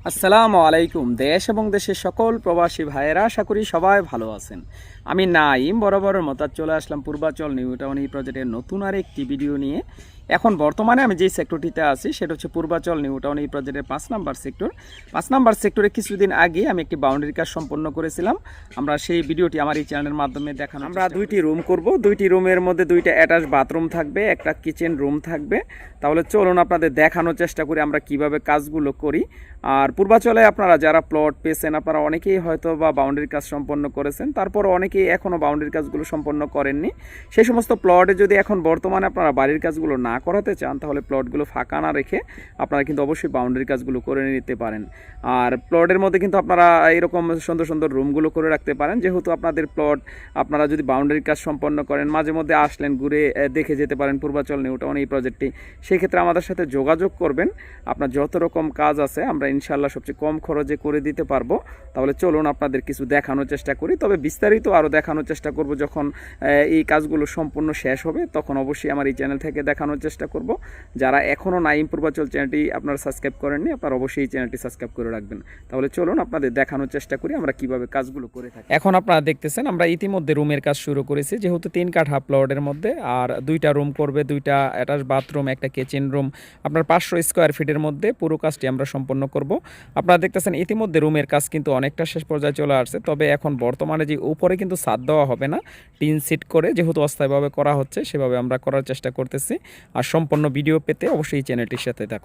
আসসালামু আলাইকুম। দেশ এবং দেশের সকল প্রবাসী ভাইয়েরা, আশা করি সবাই ভালো আছেন। আমি নাইম বরাবরের মতো চলে আসলাম পূর্বাচল নিউ টাউন এই প্রজেক্টের নতুন আর একটি ভিডিও নিয়ে। এখন বর্তমানে আমি যেই সেক্টরটিতে আছি সেটা হচ্ছে পূর্বাচল নিউ টাউন এই প্রজেক্টের 5 নাম্বার সেক্টর। 5 নাম্বার সেক্টরে কিছুদিন আগে আমি একটি বাউন্ডারি কাজ সম্পন্ন করেছিলাম। আমরা সেই ভিডিওটি আমার এই চ্যানেলের মাধ্যমে দেখানো। আমরা দুইটি রুম করব, দুইটি রুমের মধ্যে দুইটা অ্যাটাচ বাথরুম থাকবে, একটা কিচেন রুম থাকবে। তাহলে চলুন আপনাদের দেখানোর চেষ্টা করি আমরা কিভাবে কাজগুলো করি। আর পূর্বাচলে আপনারা যারা প্লট পেয়েছেন, আপনারা অনেকেই হয়তো বা বাউন্ডারির কাজ সম্পন্ন করেছেন, তারপরও অনেকেই এখনও বাউন্ডারির কাজগুলো সম্পন্ন করেননি। সেই সমস্ত প্লটে যদি এখন বর্তমানে আপনারা বাড়ির কাজগুলো না করাতে চান, তাহলে প্লটগুলো ফাঁকা না রেখে আপনারা কিন্তু অবশ্যই বাউন্ডারির কাজগুলো করে নিতে পারেন। আর প্লটের মধ্যে কিন্তু আপনারা এরকম সুন্দর সুন্দর রুমগুলো করে রাখতে পারেন। যেহেতু আপনাদের প্লট আপনারা যদি বাউন্ডারির কাজ সম্পন্ন করেন, মাঝে মধ্যে আসলেন, ঘুরে দেখে যেতে পারেন পূর্বাচল নিউ টাউন এই প্রজেক্টটি। সেক্ষেত্রে আমাদের সাথে যোগাযোগ করবেন। আপনার যত রকম কাজ আছে আমরা ইনশাল্লাহ সবচেয়ে কম খরচে করে দিতে পারবো। তাহলে চলুন আপনাদের কিছু দেখানোর চেষ্টা করি, তবে বিস্তারিত আরও দেখানোর চেষ্টা করব যখন এই কাজগুলো সম্পূর্ণ শেষ হবে, তখন অবশ্যই আমার এই চ্যানেল থেকে দেখানোর চেষ্টা করব। যারা এখনও নাইম পূর্বাচল চ্যানেলটি আপনারা সাবস্ক্রাইব করেননি, আপনারা অবশ্যই এই চ্যানেলটি সাবস্ক্রাইব করে রাখবেন। তাহলে চলুন আপনাদের দেখানোর চেষ্টা করি আমরা কিভাবে কাজগুলো করে থাকি। এখন আপনারা দেখতেছেন আমরা ইতিমধ্যে রুমের কাজ শুরু করেছি, যেহেতু 3 কাঠা প্লটের মধ্যে আর 2টা রুম করবে, 2টা অ্যাটাচ বাথরুম, একটা কিচেন রুম, আপনার 500 স্কোয়ার ফিটের মধ্যে পুরো কাজটি আমরা সম্পন্ন করব। আপনারা দেখতেছেন ইতিমধ্যে রুমের কাজ কিন্তু অনেকটা শেষ পর্যায়ে চলে আসছে, তবে এখন বর্তমানে যে উপরে কিন্তু ছাদ দেওয়া হবে না, টিন সিট করে যেহেতু অস্থায়ীভাবে করা হচ্ছে সেভাবে আমরা করার চেষ্টা করতেছি। আর সম্পূর্ণ ভিডিও পেতে অবশ্যই এই চ্যানেলটির সাথে থাকুন।